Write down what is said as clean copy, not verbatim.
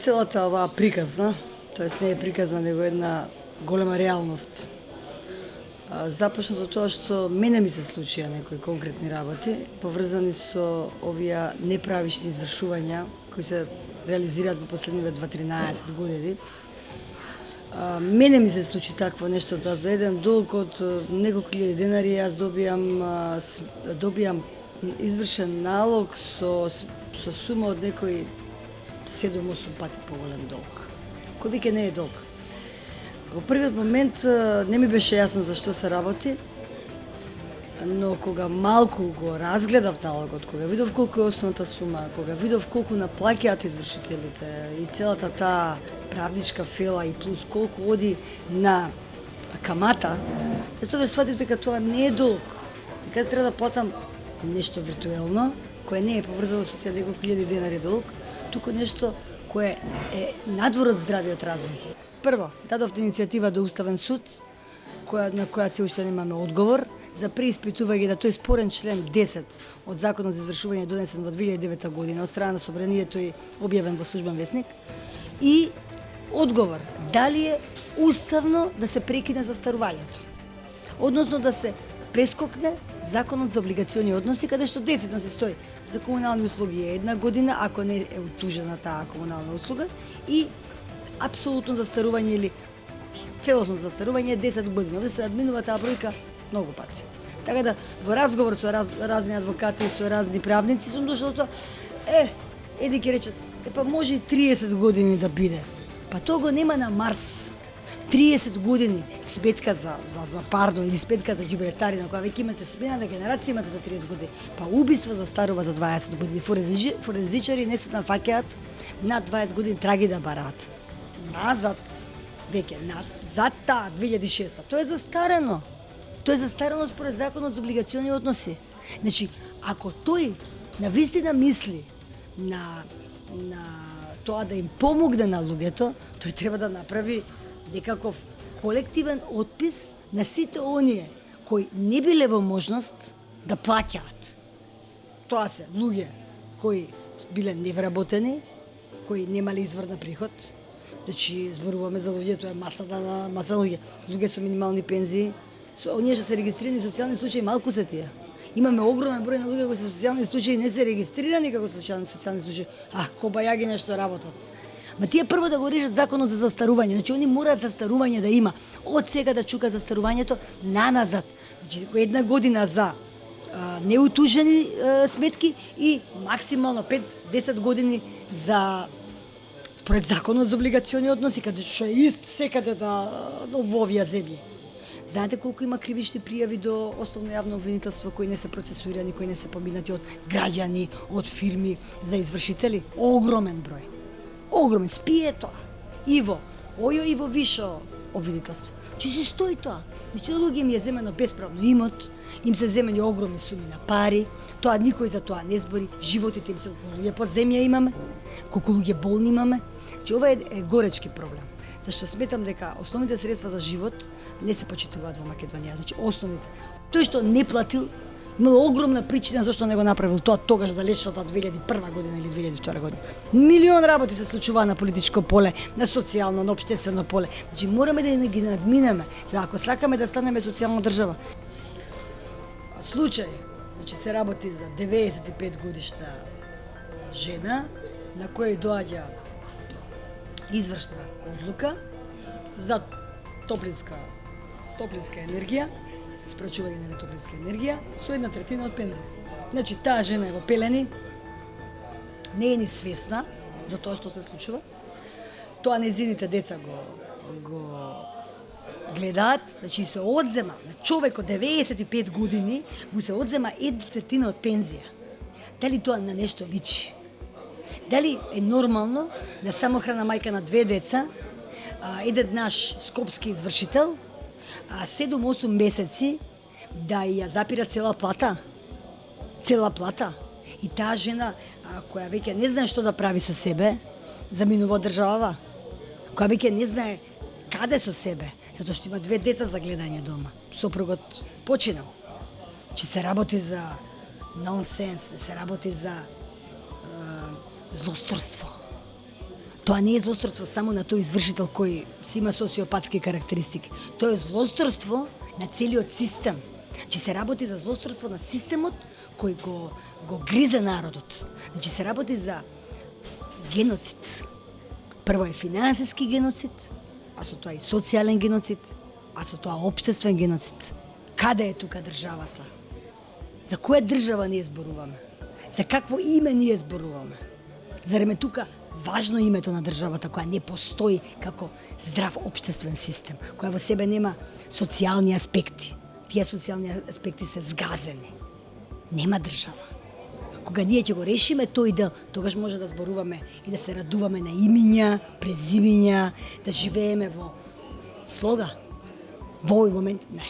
целата оваа приказна, тоест не е приказна, него една голема реалност. Започна за тоа што мене ми се случија некои конкретни работи, поврзани со овие неправични извршувања кои се реализираат во последниве 2-13 години. Мене ми се случи такво нешто да за еден долг од неколку илјади денари јас добиам извршен налог со сума од некои 7-8 пати поголем долг, кој веќе не е долг. Во првиот момент не ми беше јасно за што се работи, но кога малку го разгледав налогот, кога видов колку е основната сума, кога видов колку наплаќаат извршителите и целата таа правничка фела и плюс колку оди на камата, јас тогаш сватив дека тоа не е долг. Дека јас треба да платам нешто виртуелно, кое не е поврзано со тие неколку илјади денари долг, туку нешто кое е надвор од здравиот разум. Прво, дадовте иницијатива до Уставен суд, на која се уште немаме одговор, за преиспитување да тој спорен член 10 од Законот за извршување донесен во 2009 година од страна на Собранието и објавен во Службен весник, и одговор дали е уставно да се прекине застарувањето, односно да се прескокне Законот за облигациони односи, каде што десетно се стои за комунални услуги е 1 година, ако не е утужена таа комунална услуга, и апсолутно застарување или целосно застарување е 10 години. Овде се надминува таа бројка многу пати. Така да во разговор со разни адвокати, со разни правници сум дошла до тоа, еди ќе речат, па може и 30 години да биде. Па тоа го нема на Марс. 30 години сметка за пардон или сметка за џубретари, на која веќе имате смена на генерација, имате за 30 години. Па убиство застарува за 20 години. Форензичари не се нафаќаат над 20 години траги да бараат. Назад, веќе, зад таа 2006. Тоа е застарено. Тоа е застарено според Законот за облигациони односи. Значи, ако тој навистина мисли на тоа да им помогне на луѓето, тој треба да направи некаков колективен отпис на сите оние кои не биле во можност да плаќаат. Тоа се луѓе кои биле невработени, кои немале извор на приход. Значи, зборуваме за луѓе, тоа е маса луѓе. Луѓе со минимални пензии, оние што се регистрирани социјални случаи, малку се тие. Имаме огромен број на луѓе кои се социјални случаи не се регистрирани како социјални случаи. Кобајаги нешто работат. Ма тие прво да го решат Законот за застарување. Значи, они мораат застарување да има. Од сега да чука застарувањето наназад. Значи, 1 година за неутужени сметки и максимално 5-10 години за според Законот за облигациони односи, каде што е ист секаде во овие земји. Знаете колку има кривични пријави до основно јавно обвинителство кои не се процесуирани, кои не се поминати од граѓани, од фирми за извршители? Огромен број. Огромен. Спие тоа. Иво вишо обвинителство. Че си стои тоа. Значи, луѓе им е земено бесправно имот, им се земени огромни суми на пари, тоа никој за тоа не збори, животите им се, луѓе под земја имаме, колку луѓе болни имаме. Значи, ова е горечки проблем. Зашто сметам дека основните средства за живот не се почитуваат во Македонија. Значи, основните. Тој што не платил, имало огромна причина зашто не го направил тоа тогаш далечната 2001 година или 2002 година. Милион работи се случуваа на политичко поле, на социјално, на општествено поле. Значи, мораме да ги надминеме, за ако сакаме да станеме социјална држава. Случај, значи се работи за 95 годишна жена, на која доаѓа извршна одлука за топлинска енергија, испрачување на топлинска енергија со 1/3 од пензија. Значи, таа жена е во пелени, не е ни свесна за тоа што се случува. Тоа незините деца го гледаат, значи се одзема на човек од 95 години, му се одзема 1/3 од пензија. Дали тоа на нешто личи? Дали е нормално да самохрана мајка на 2 деца, еден наш скопски извршител, 7-8 месеци да ја запира цела плата? И таа жена, која веќе не знае што да прави со себе, заминува од државава, која веќе не знае каде со себе, затоа што има 2 деца за гледање дома. Сопругот починал. Че се работи за нонсенс, не се работи за злосторство. Тоа не е злосторство само на тој извршител кој си има социопатски карактеристики. Тоа е злосторство на целиот систем. Значи се работи за злосторство на системот кој го гризе народот. Значи се работи за геноцид. Прво е финансиски геноцид, а со тоа и социјален геноцид, а со тоа општествен геноцид. Каде е тука државата? За која држава ние зборуваме? За какво име ние зборуваме? Зарем е тука важно името на државата која не постои како здрав општествен систем, која во себе нема социјални аспекти. Тие социјални аспекти се згазени. Нема држава. Кога ние ќе го решиме тој дел, тогаш може да зборуваме и да се радуваме на имиња, презимиња, да живееме во слога. Во овој момент не.